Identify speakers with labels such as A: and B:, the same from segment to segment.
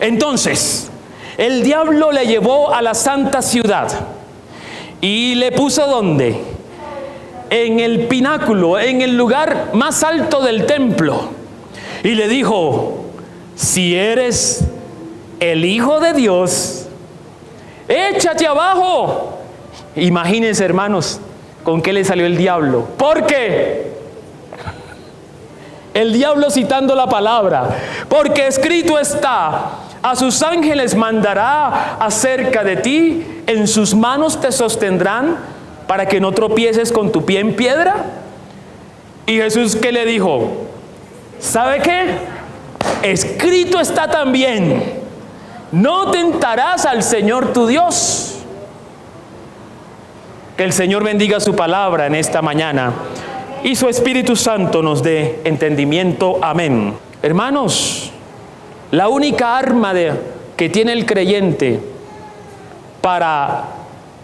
A: Entonces, el diablo le llevó a la santa ciudad y le puso ¿dónde? En el pináculo, en el lugar más alto del templo. Y le dijo: si eres el Hijo de Dios, échate abajo. Imagínense, hermanos, con qué le salió el diablo. Porque el diablo citando la palabra: porque escrito está, a sus ángeles mandará acerca de ti, en sus manos te sostendrán, para que no tropieces con tu pie en piedra. Y Jesús, ¿qué le dijo? ¿Sabe qué? Escrito está también: no tentarás al Señor tu Dios. Que el Señor bendiga su palabra en esta mañana y su Espíritu Santo nos dé entendimiento. Amén. Hermanos, la única arma que tiene el creyente para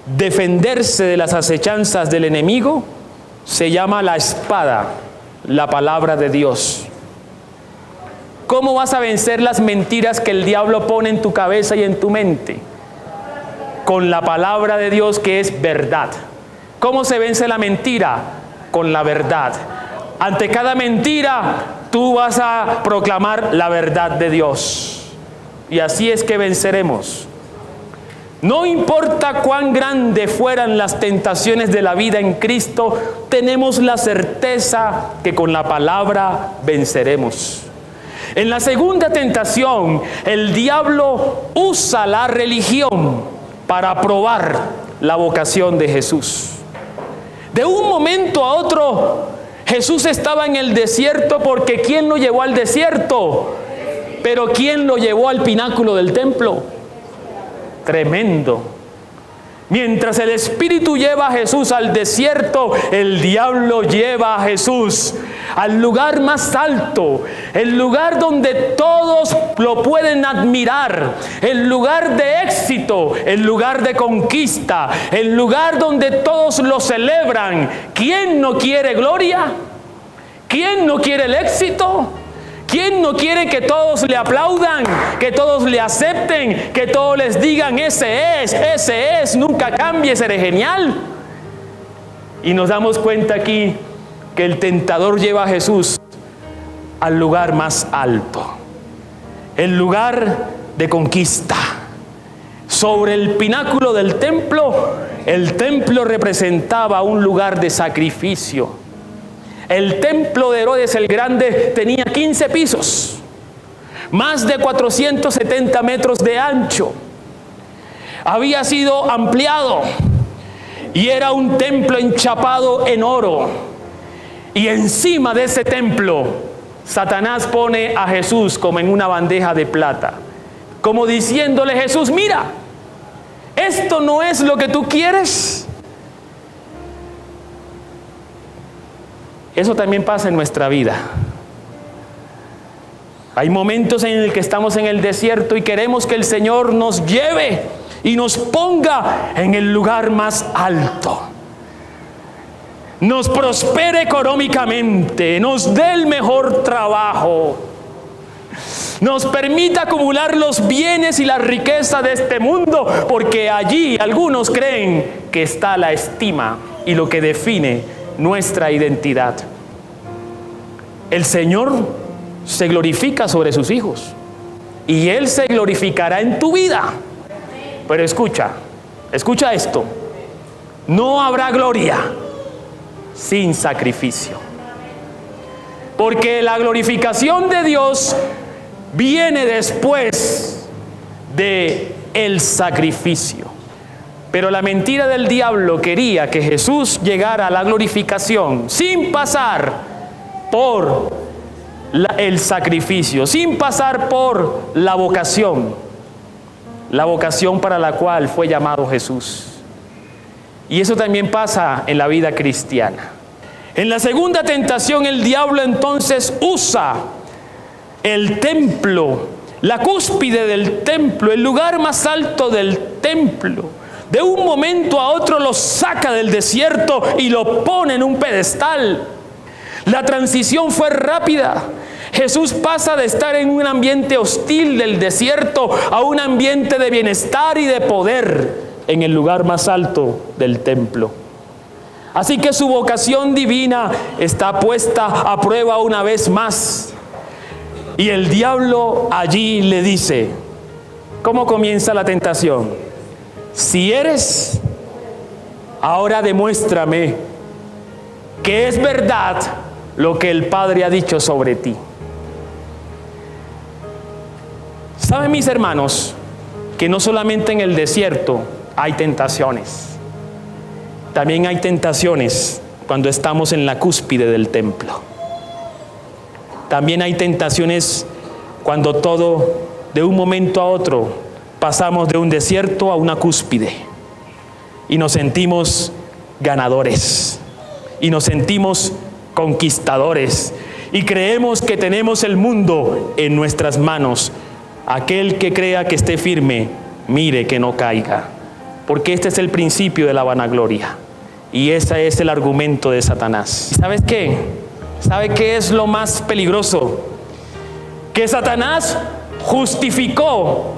A: defenderse de las acechanzas del enemigo se llama la espada, la palabra de Dios. ¿Cómo vas a vencer las mentiras que el diablo pone en tu cabeza y en tu mente? Con la palabra de Dios, que es verdad. ¿Cómo se vence la mentira? Con la verdad. Ante cada mentira, tú vas a proclamar la verdad de Dios. Y así es que venceremos. No importa cuán grandes fueran las tentaciones de la vida en Cristo, tenemos la certeza que con la palabra venceremos. En la segunda tentación, el diablo usa la religión para probar la vocación de Jesús. De un momento a otro, Jesús estaba en el desierto, porque ¿quién lo llevó al desierto? Pero ¿quién lo llevó al pináculo del templo? Tremendo. Mientras el Espíritu lleva a Jesús al desierto, el diablo lleva a Jesús al lugar más alto, el lugar donde todos lo pueden admirar, el lugar de éxito, el lugar de conquista, el lugar donde todos lo celebran. ¿Quién no quiere gloria? ¿Quién no quiere el éxito? ¿Quién no quiere que todos le aplaudan, que todos le acepten, que todos les digan: ese es, nunca cambies, eres genial? Y nos damos cuenta aquí que el tentador lleva a Jesús al lugar más alto, el lugar de conquista. Sobre el pináculo del templo, el templo representaba un lugar de sacrificio. El templo de Herodes el Grande tenía 15 pisos, más de 470 metros de ancho. Había sido ampliado y era un templo enchapado en oro. Y encima de ese templo, Satanás pone a Jesús como en una bandeja de plata, como diciéndole: Jesús, mira, esto no es lo que tú quieres. Eso también pasa en nuestra vida. Hay momentos en el que estamos en el desierto y queremos que el Señor nos lleve y nos ponga en el lugar más alto, nos prospere económicamente, nos dé el mejor trabajo, nos permita acumular los bienes y la riqueza de este mundo, porque allí algunos creen que está la estima y lo que define nuestra identidad. El Señor se glorifica sobre sus hijos y Él se glorificará en tu vida. Pero escucha esto: no habrá gloria sin sacrificio, porque la glorificación de Dios viene después de el sacrificio. Pero la mentira del diablo quería que Jesús llegara a la glorificación sin pasar por el sacrificio, sin pasar por la vocación para la cual fue llamado Jesús. Y eso también pasa en la vida cristiana. En la segunda tentación, el diablo entonces usa el templo, la cúspide del templo, el lugar más alto del templo. De un momento a otro lo saca del desierto y lo pone en un pedestal. La transición fue rápida. Jesús pasa de estar en un ambiente hostil del desierto a un ambiente de bienestar y de poder en el lugar más alto del templo. Así que su vocación divina está puesta a prueba una vez más. Y el diablo allí le dice, ¿cómo comienza la tentación? Si eres, ahora demuéstrame que es verdad lo que el Padre ha dicho sobre ti. ¿Saben, mis hermanos, que no solamente en el desierto hay tentaciones? También hay tentaciones cuando estamos en la cúspide del templo. También hay tentaciones cuando todo, de un momento a otro, pasamos de un desierto a una cúspide y nos sentimos ganadores y nos sentimos conquistadores y creemos que tenemos el mundo en nuestras manos. Aquel que crea que esté firme, mire que no caiga, porque este es el principio de la vanagloria y ese es el argumento de Satanás. ¿Sabes qué? ¿Sabe qué es lo más peligroso? Que Satanás justificó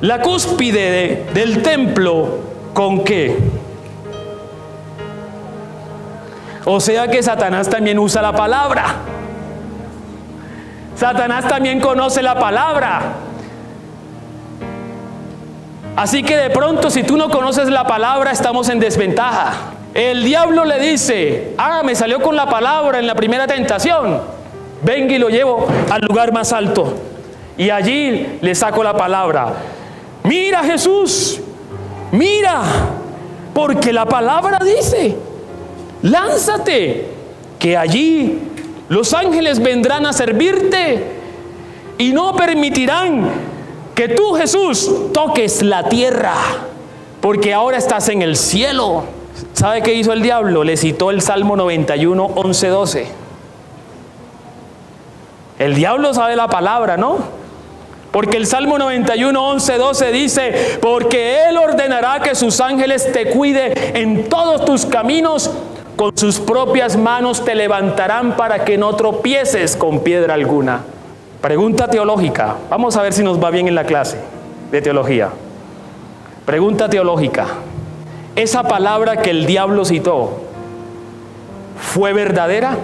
A: la cúspide del templo ¿con qué? O sea que Satanás también usa la palabra. Satanás también conoce la palabra. Así que de pronto, si tú no conoces la palabra, estamos en desventaja. El diablo le dice, me salió con la palabra en la primera tentación. Venga y lo llevo al lugar más alto. Y allí le saco la palabra. Mira, Jesús, mira, porque la palabra dice, lánzate, que allí los ángeles vendrán a servirte y no permitirán que tú, Jesús, toques la tierra, porque ahora estás en el cielo. ¿Sabe qué hizo el diablo? Le citó el Salmo 91, 11, 12. El diablo sabe la palabra, ¿no? Porque el Salmo 91, 11, 12 dice, porque Él ordenará que sus ángeles te cuiden en todos tus caminos, con sus propias manos te levantarán para que no tropieces con piedra alguna. Pregunta teológica. Vamos a ver si nos va bien en la clase de teología. Pregunta teológica. ¿Esa palabra que el diablo citó fue verdadera?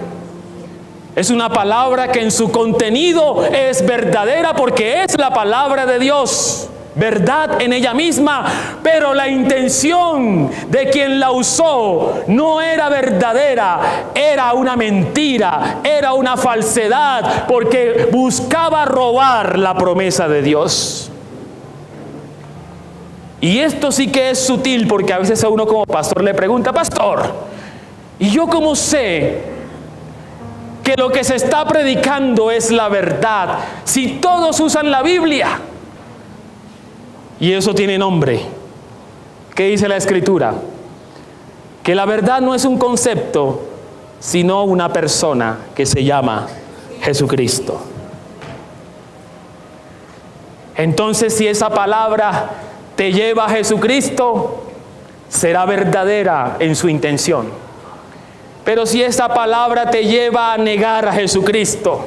A: Es una palabra que en su contenido es verdadera porque es la palabra de Dios, verdad en ella misma, pero la intención de quien la usó no era verdadera, era una mentira, era una falsedad, porque buscaba robar la promesa de Dios. Y esto sí que es sutil, porque a veces a uno como pastor le pregunta, pastor, ¿y yo cómo sé que lo que se está predicando es la verdad si todos usan la Biblia? Y eso tiene nombre. ¿Qué dice la Escritura? Que la verdad no es un concepto, sino una persona que se llama Jesucristo. Entonces, si esa palabra te lleva a Jesucristo, será verdadera en su intención. Pero si esa palabra te lleva a negar a Jesucristo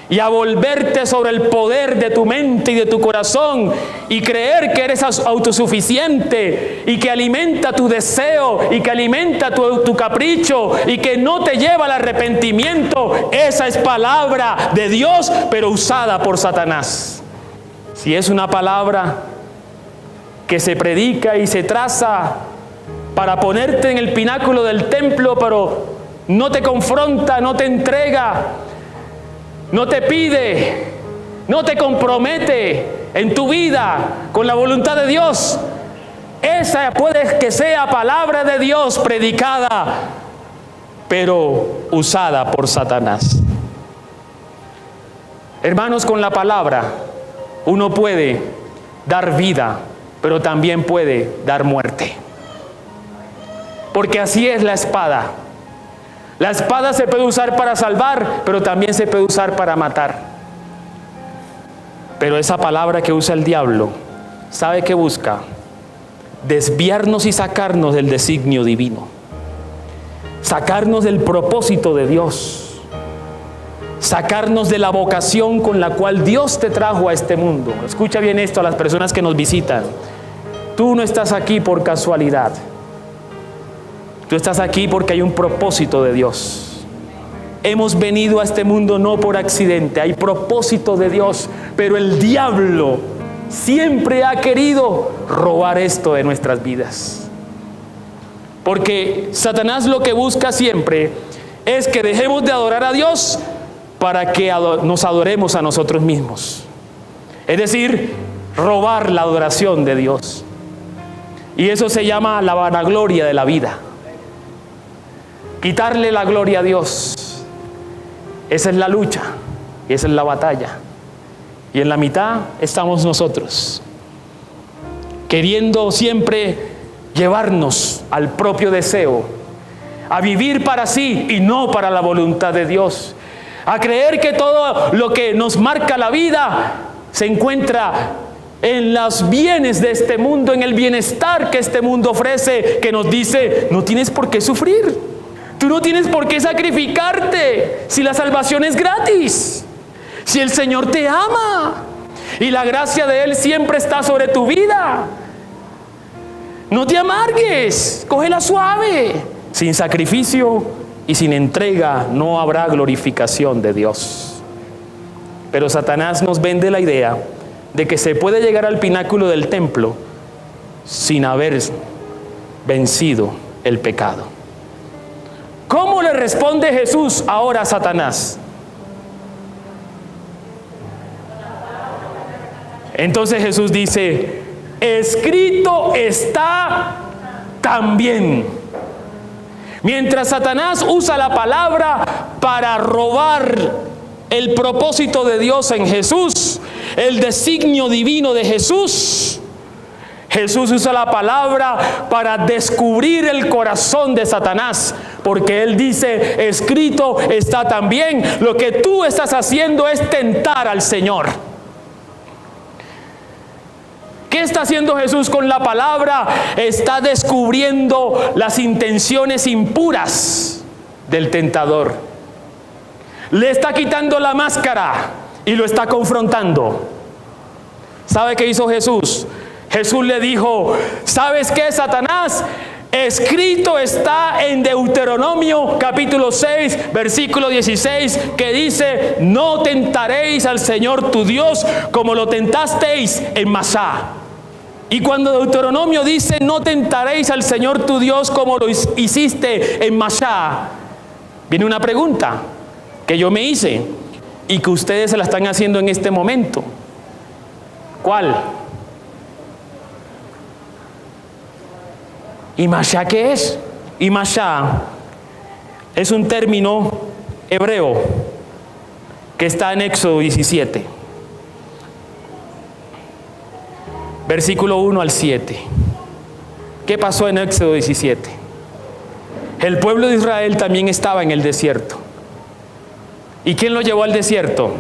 A: y a volverte sobre el poder de tu mente y de tu corazón y creer que eres autosuficiente y que alimenta tu deseo y que alimenta tu capricho y que no te lleva al arrepentimiento, esa es palabra de Dios pero usada por Satanás. Si es una palabra que se predica y se traza para ponerte en el pináculo del templo, pero no te confronta, no te entrega, no te pide, no te compromete en tu vida con la voluntad de Dios, esa puede que sea palabra de Dios predicada, pero usada por Satanás. Hermanos, con la palabra uno puede dar vida, pero también puede dar muerte. Porque así es la espada. La espada se puede usar para salvar, pero también se puede usar para matar. Pero esa palabra que usa el diablo, ¿sabe qué busca? Desviarnos y sacarnos del designio divino. Sacarnos del propósito de Dios. sacarnos de la vocación con la cual Dios te trajo a este mundo. Escucha bien esto a las personas que nos visitan. Tú no estás aquí por casualidad. Tú estás aquí porque hay un propósito de Dios. Hemos venido a este mundo no por accidente, hay propósito de Dios, pero el diablo siempre ha querido robar esto de nuestras vidas. Porque Satanás lo que busca siempre es que dejemos de adorar a Dios para que nos adoremos a nosotros mismos. Es decir, robar la adoración de Dios. Y eso se llama la vanagloria de la vida. Quitarle la gloria a Dios. Esa es la lucha y esa es la batalla. Y en la mitad estamos nosotros, queriendo siempre llevarnos al propio deseo, a vivir para sí y no para la voluntad de Dios, a creer que todo lo que nos marca la vida se encuentra en los bienes de este mundo, en el bienestar que este mundo ofrece, que nos dice, no tienes por qué sufrir. Tú no tienes por qué sacrificarte si la salvación es gratis, si el Señor te ama y la gracia de Él siempre está sobre tu vida. No te amargues, cógela suave. Sin sacrificio y sin entrega no habrá glorificación de Dios. Pero Satanás nos vende la idea de que se puede llegar al pináculo del templo sin haber vencido el pecado. ¿Cómo le responde Jesús ahora a Satanás? Entonces Jesús dice, escrito está también. Mientras Satanás usa la palabra para robar el propósito de Dios en Jesús, el designio divino de Jesús, Jesús usa la palabra para descubrir el corazón de Satanás, porque Él dice, escrito está también. Lo que tú estás haciendo es tentar al Señor. ¿Qué está haciendo Jesús con la palabra? Está descubriendo las intenciones impuras del tentador. Le está quitando la máscara y lo está confrontando. ¿Sabe qué hizo Jesús? Jesús le dijo, ¿sabes qué, Satanás? Escrito está en Deuteronomio capítulo 6, versículo 16, que dice, no tentaréis al Señor tu Dios como lo tentasteis en Masá. Y cuando Deuteronomio dice, no tentaréis al Señor tu Dios como lo hiciste en Masá, viene una pregunta que yo me hice y que ustedes se la están haciendo en este momento. ¿Cuál? ¿Y Masá qué es? Y Masá es un término hebreo que está en Éxodo 17, versículo 1 al 7. ¿Qué pasó en Éxodo 17? El pueblo de Israel también estaba en el desierto. ¿Y quién lo llevó al desierto?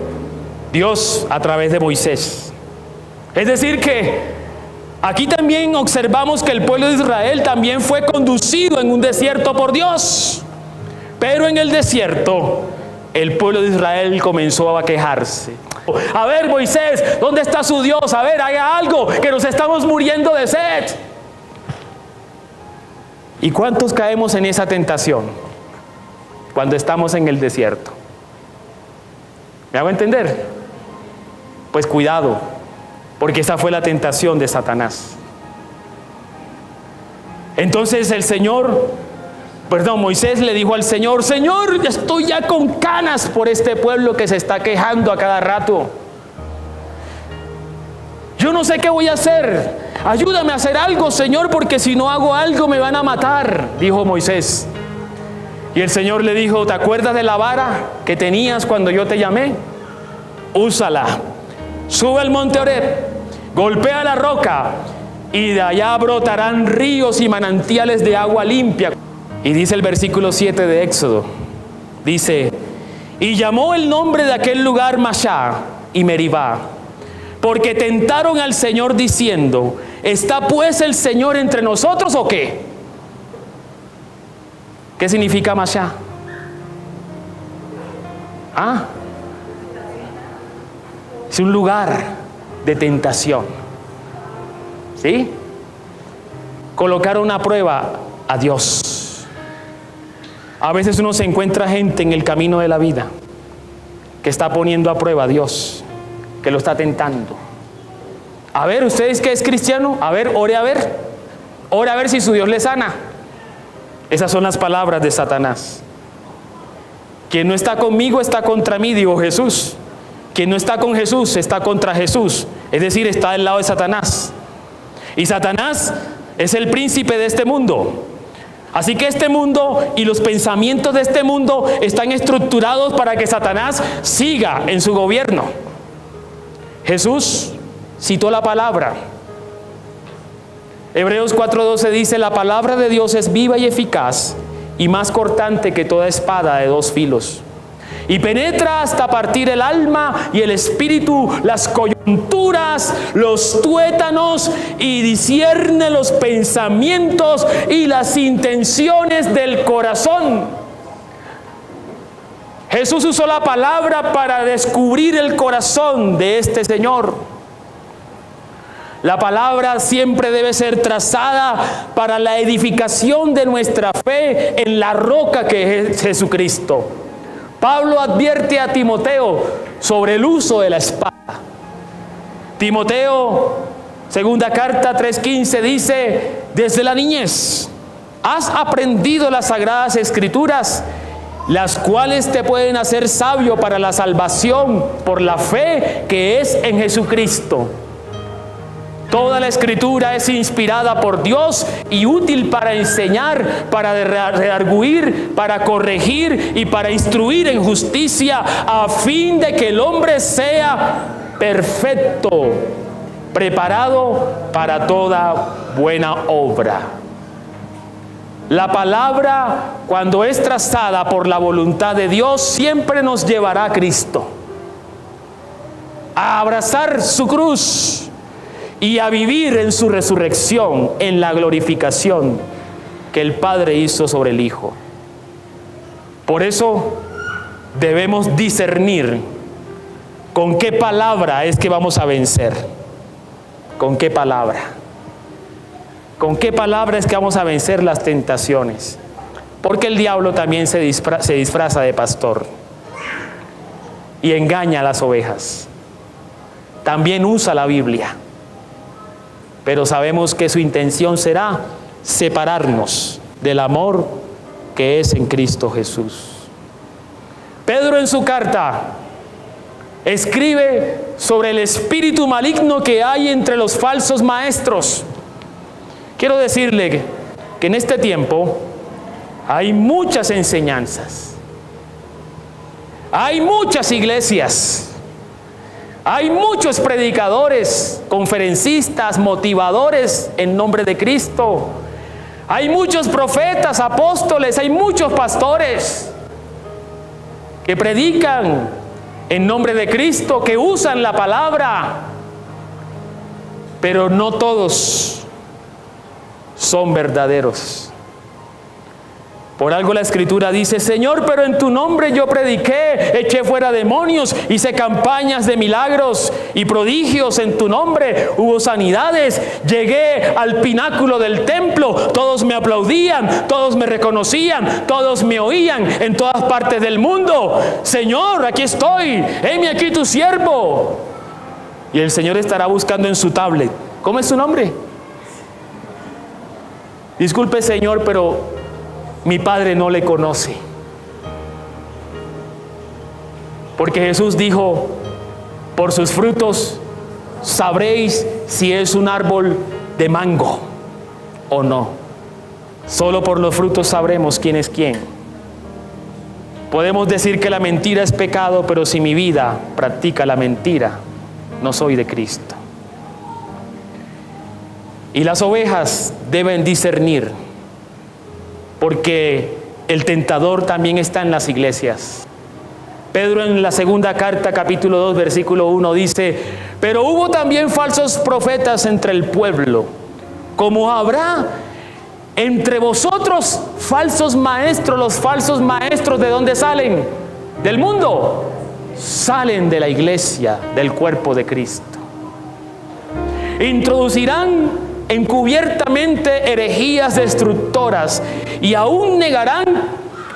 A: Dios a través de Moisés. Es decir que aquí también observamos que el pueblo de Israel también fue conducido en un desierto por Dios. Pero en el desierto, el pueblo de Israel comenzó a quejarse. A ver, Moisés, ¿dónde está su Dios? A ver, haga algo, que nos estamos muriendo de sed. ¿Y cuántos caemos en esa tentación cuando estamos en el desierto? ¿Me hago entender? Pues cuidado, porque esa fue la tentación de Satanás. Entonces Moisés le dijo al Señor, Señor, estoy ya con canas por este pueblo que se está quejando a cada rato. Yo no sé qué voy a hacer. Ayúdame a hacer algo, Señor, porque si no hago algo me van a matar, dijo Moisés. Y el Señor le dijo, ¿te acuerdas de la vara que tenías cuando yo te llamé? Úsala. Sube al monte Horeb, golpea la roca y de allá brotarán ríos y manantiales de agua limpia. Y dice el versículo 7 de Éxodo, dice, y llamó el nombre de aquel lugar Masá y Meribá, porque tentaron al Señor diciendo, ¿está pues el Señor entre nosotros o qué? ¿Qué significa Masá? Es un lugar de tentación. ¿Sí? Colocar una prueba a Dios. A veces uno se encuentra gente en el camino de la vida que está poniendo a prueba a Dios, que lo está tentando. A ver, ¿ustedes qué es cristiano? A ver, ore a ver. Ore a ver si su Dios le sana. Esas son las palabras de Satanás. Quien no está conmigo está contra mí, dijo Jesús. Quien no está con Jesús está contra Jesús. Es decir, está del lado de Satanás. Y Satanás es el príncipe de este mundo. Así que este mundo y los pensamientos de este mundo están estructurados para que Satanás siga en su gobierno. Jesús citó la palabra. Hebreos 4:12 dice: la palabra de Dios es viva y eficaz y más cortante que toda espada de dos filos, y penetra hasta partir el alma y el espíritu, las coyunturas, los tuétanos, y discierne los pensamientos y las intenciones del corazón. Jesús usó la palabra para descubrir el corazón de este Señor. La palabra siempre debe ser trazada para la edificación de nuestra fe en la roca que es Jesucristo. Pablo advierte a Timoteo sobre el uso de la espada. Timoteo, segunda carta 3:15 dice: desde la niñez has aprendido las sagradas escrituras, las cuales te pueden hacer sabio para la salvación por la fe que es en Jesucristo. Toda la escritura es inspirada por Dios y útil para enseñar, para redarguir, para corregir y para instruir en justicia, a fin de que el hombre sea perfecto, preparado para toda buena obra. La palabra, cuando es trazada por la voluntad de Dios, siempre nos llevará a Cristo, a abrazar su cruz y a vivir en su resurrección, en la glorificación que el Padre hizo sobre el Hijo. Por eso debemos discernir con qué palabra es que vamos a vencer. ¿Con qué palabra? ¿Con qué palabra es que vamos a vencer las tentaciones? Porque el diablo también se disfraza de pastor y engaña a las ovejas. También usa la Biblia. Pero sabemos que su intención será separarnos del amor que es en Cristo Jesús. Pedro en su carta escribe sobre el espíritu maligno que hay entre los falsos maestros. Quiero decirle que en este tiempo hay muchas enseñanzas, hay muchas iglesias, hay muchos predicadores, conferencistas, motivadores en nombre de Cristo. Hay muchos profetas, apóstoles, hay muchos pastores que predican en nombre de Cristo, que usan la palabra, pero no todos son verdaderos. Por algo la Escritura dice: Señor, pero en tu nombre yo prediqué, eché fuera demonios, hice campañas de milagros y prodigios en tu nombre, hubo sanidades, llegué al pináculo del templo, todos me aplaudían, todos me reconocían, todos me oían en todas partes del mundo. Señor, aquí estoy, heme aquí tu siervo. Y el Señor estará buscando en su tablet: ¿cómo es su nombre? Disculpe, Señor, pero mi Padre no le conoce. Porque Jesús dijo: por sus frutos sabréis si es un árbol de mango o no. Solo por los frutos sabremos quién es quién. Podemos decir que la mentira es pecado, pero si mi vida practica la mentira, no soy de Cristo. Y las ovejas deben discernir, porque el tentador también está en las iglesias. Pedro en la segunda carta, capítulo 2, versículo 1 dice: pero hubo también falsos profetas entre el pueblo, como habrá entre vosotros falsos maestros. Los falsos maestros, ¿de dónde salen? Del mundo. salen de la iglesia, del cuerpo de Cristo. Introducirán encubiertamente herejías destructoras y aún negarán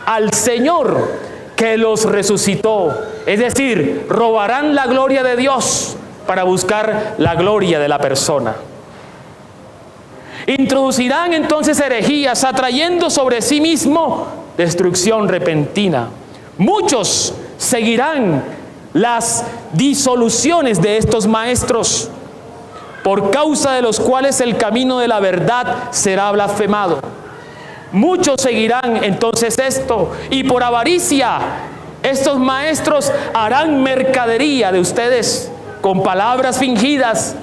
A: al Señor que los resucitó. Es decir, robarán la gloria de Dios para buscar la gloria de la persona. Introducirán entonces herejías, atrayendo sobre sí mismo destrucción repentina. Muchos seguirán las disoluciones de estos maestros, por causa de los cuales el camino de la verdad será blasfemado. Muchos seguirán entonces esto, y por avaricia estos maestros harán mercadería de ustedes con palabras fingidas.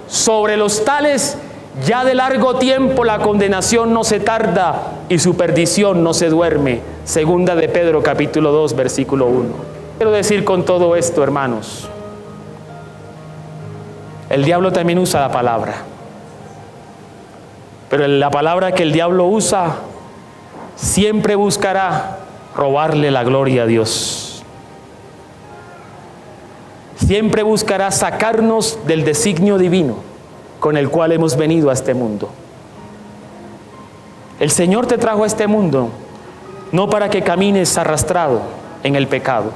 A: Sobre los tales ya de largo tiempo la condenación no se tarda y su perdición no se duerme. Segunda de Pedro capítulo 2 versículo 1. Quiero decir con todo esto, hermanos, el diablo también usa la palabra, pero la palabra que el diablo usa siempre buscará robarle la gloria a Dios. Siempre buscará sacarnos del designio divino con el cual hemos venido a este mundo. El Señor te trajo a este mundo no para que camines arrastrado en el pecado.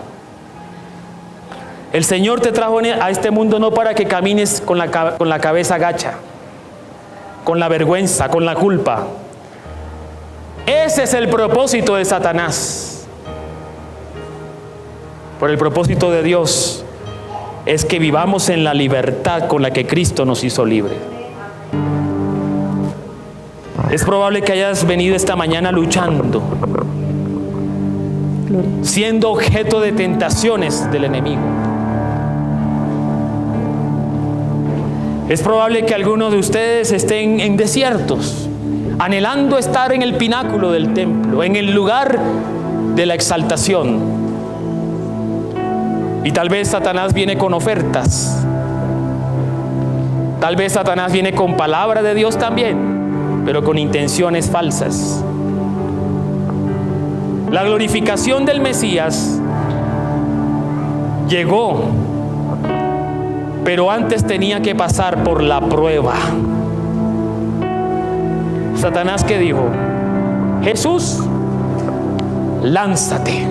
A: El Señor te trajo a este mundo no para que camines con la cabeza gacha, con la vergüenza, con la culpa. Ese es el propósito de Satanás. Por el propósito de Dios es que vivamos en la libertad con la que Cristo nos hizo libre. Es probable que hayas venido esta mañana luchando, siendo objeto de tentaciones del enemigo. Es probable que algunos de ustedes estén en desiertos, anhelando estar en el pináculo del templo, en el lugar de la exaltación. Y tal vez Satanás viene con ofertas. Tal vez Satanás viene con palabra de Dios también, pero con intenciones falsas. La glorificación del Mesías llegó, pero antes tenía que pasar por la prueba. Satanás, ¿qué dijo? Jesús, lánzate,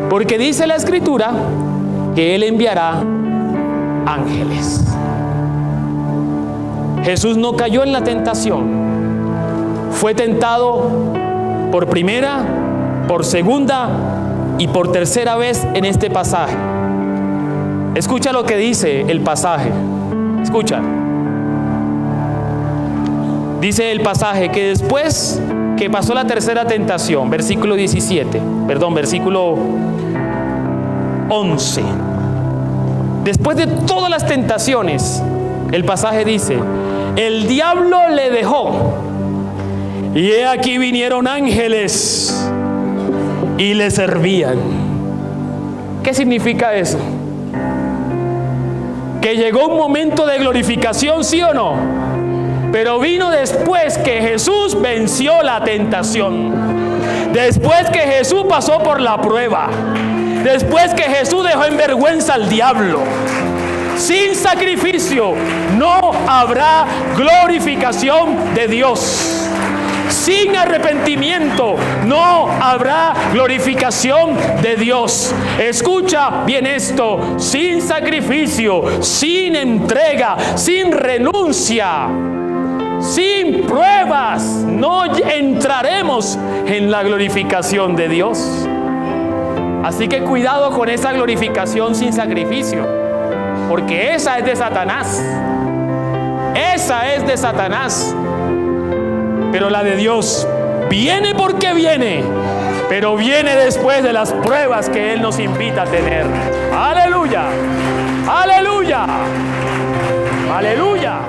A: porque dice la Escritura que Él enviará ángeles. Jesús no cayó en la tentación. Fue tentado por primera, por segunda y por tercera vez en este pasaje. Escucha lo que dice el pasaje. Escucha. Dice el pasaje que después que pasó la tercera tentación, versículo 11. Después de todas las tentaciones, el pasaje dice, el diablo le dejó, y he aquí vinieron ángeles y le servían. ¿Qué significa eso? Que llegó un momento de glorificación, ¿sí o no? Pero vino después que Jesús venció la tentación, después que Jesús pasó por la prueba, después que Jesús dejó en vergüenza al diablo. Sin sacrificio no habrá glorificación de Dios. Sin arrepentimiento no habrá glorificación de Dios. Escucha bien esto: sin sacrificio, sin entrega, sin renuncia, sin pruebas, no entraremos en la glorificación de Dios. Así que cuidado con esa glorificación sin sacrificio, porque esa es de Satanás. Esa es de Satanás. Pero la de Dios viene porque viene, pero viene después de las pruebas que Él nos invita a tener. ¡Aleluya! ¡Aleluya! ¡Aleluya!